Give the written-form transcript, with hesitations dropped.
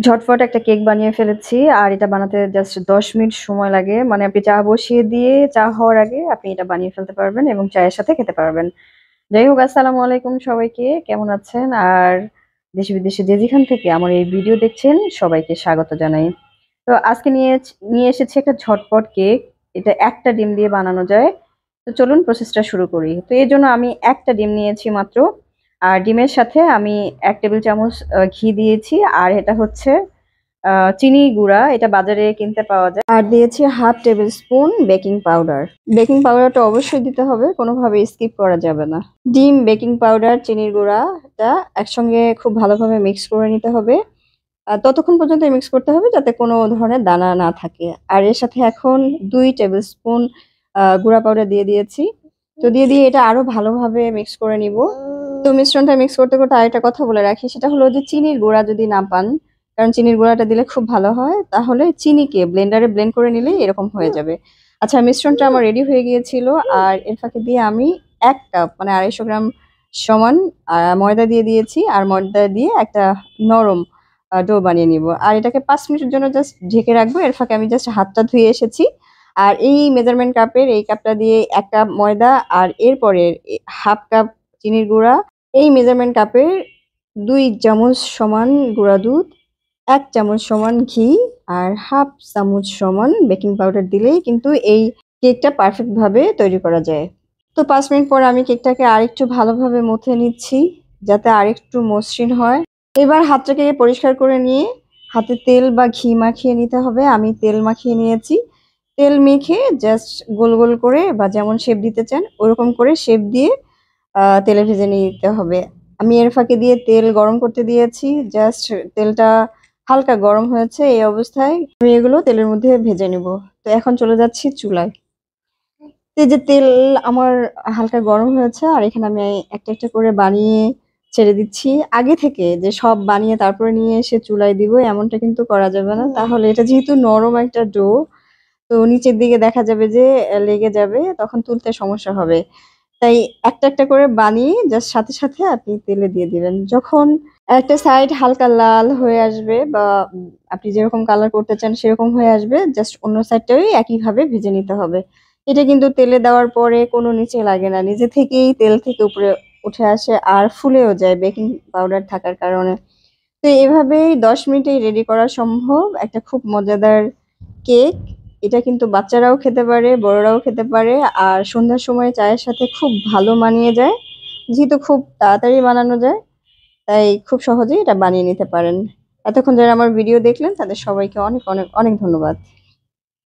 ঝটফট একটা কেক বানিয়ে ফেলেছি। আর এটা বানাতে জাস্ট ১০ মিনিট সময় লাগে। মানে আপনি চা বসিয়ে দিয়ে চা হওয়ার আগে আপনি এটা বানিয়ে ফেলতে পারবেন এবং চায়ের সাথে খেতে পারবেন। যাই হোক, আসসালামু আলাইকুম সবাইকে। কেমন আছেন? আর দেশে বিদেশে যে যেখান থেকে আমার এই ভিডিও দেখছেন সবাইকে স্বাগত জানাই। তো আজকে নিয়ে এসেছি একটা ঝটপট কেক। এটা একটা ডিম দিয়ে বানানো যায়। তো চলুন প্রসেসটা শুরু করি। তো এর জন্য আমি একটা ডিম নিয়েছি মাত্র। আর ডিমের সাথে আমি ১ টেবিল চামচ ঘি দিয়েছি। আর এটা হচ্ছে চিনি গুঁড়া, এটা বাজারে কিনতে পাওয়া যায়। আর দিয়েছি 1/2 table spoon baking powder. Baking পাউডারটা অবশ্যই দিতে হবে, কোনোভাবে স্কিপ করা যাবে না। ডিম, বেকিং পাউডার, চিনির গুঁড়াটা একসঙ্গে খুব ভালোভাবে মিক্স করে নিতে হবে। ততক্ষণ পর্যন্ত মিক্স করতে হবে যাতে কোনো ধরনের দানা না থাকে। আর এর সাথে এখন ২ টেবিল স্পুন গুঁড়া পাউডার দিয়ে দিয়েছি। তো দিয়ে এটা আরো ভালোভাবে মিক্স করে নিব। তো মিশ্রণটা মিক্স করতে আরেকটা কথা বলে রাখি, সেটা হলো যে চিনির গুঁড়া যদি না পান, কারণ চিনির গুঁড়াটা দিলে খুব ভালো হয়, তাহলে চিনিকে ব্লেন্ডারে ব্লেন্ড করে নিলেই এরকম হয়ে যাবে। আচ্ছা, মিশ্রণটা আমার রেডি হয়ে গিয়েছিল। আর এর ফাঁকে দিয়ে আমি ১ কাপ মানে ২৫০ গ্রাম সমান ময়দা দিয়ে দিয়েছি। আর ময়দা দিয়ে একটা নরম ডো বানিয়ে নিব। আর এটাকে ৫ মিনিটের জন্য জাস্ট ঢেকে রাখবো। এর ফাঁকে আমি জাস্ট হাতটা ধুয়ে এসেছি। আর এই মেজারমেন্ট কাপের এই কাপটা দিয়ে ১ কাপ ময়দা আর এরপরে ১/২ কাপ চিনির গুঁড়া, এই মেজারমেন্ট কাপের ২ চামচ সমান গুঁড়া দুধ, ১ চামচ সমান ঘি আর ১/২ চামচ সমান বেকিং পাউডার দিলেই কিন্তু এই কেকটা পারফেক্ট ভাবে তৈরি করা যায়। তো ৫ মিনিট পর আমি কেকটাকে আরেকটু ভালোভাবে মথে নিচ্ছি যাতে আরেকটু মসৃণ হয়। এবার হাতটাকে পরিষ্কার করে নিয়ে হাতে তেল বা ঘি মাখিয়ে নিতে হবে। আমি তেল মাখিয়ে নিয়েছি। তেল মেখে জাস্ট গোল গোল করে বা যেমন শেপ দিতে চান ওরকম করে শেপ দিয়ে তেলে ভেজে নিতে হবে। আমি এর ফাঁকে দিয়ে তেল গরম করতে দিয়েছি। জাস্ট তেলটা হালকা গরম হয়েছে, এই অবস্থায় আমি এগুলো তেলের মধ্যে ভেজে নিব। তো এখন চলে যাচ্ছি চুলায়। এই যে তেল আমার হালকা গরম হয়েছে আর এখানে আমি একটা করে বানিয়ে ছেড়ে দিচ্ছি। আগে থেকে যে সব বানিয়ে তারপরে নিয়ে এসে চুলায় দিব এমনটা কিন্তু করা যাবে না। তাহলে এটা যেহেতু নরম একটা ডো, তো নিচের দিকে দেখা যাবে যে লেগে যাবে, তখন তুলতে সমস্যা হবে। তাই একটা করে বানিয়ে জাস্ট সাথে আপনি তেলে দিয়ে দিবেন। যখন একটা সাইড হালকা লাল হয়ে আসবে বা আপনি যেরকম কালার করতে চান সেরকম হয়ে আসবে, জাস্ট অন্য সাইডটাও একইভাবে ভেজে নিতে হবে। এটা কিন্তু তেলে দেওয়ার পরে কোনো নিচে লাগে না। নিজে থেকেই তেল থেকে উপরে উঠে আসে আর ফুলেও যায় বেকিং পাউডার থাকার কারণে। তো এভাবেই ১০ মিনিটেই রেডি করা সম্ভব একটা খুব মজাদার কেক। এটা কিন্তু বাচ্চারাও খেতে পারে, বড়রাও খেতে পারে। আর সন্ধ্যার সময় চায়ের সাথে খুব ভালো মানিয়ে যায়। যেহেতু খুব তাড়াতাড়ি বানানো যায়, তাই খুব সহজেই এটা বানিয়ে নিতে পারেন। এতক্ষণ যারা আমার ভিডিও দেখলেন তাদের সবাইকে অনেক ধন্যবাদ।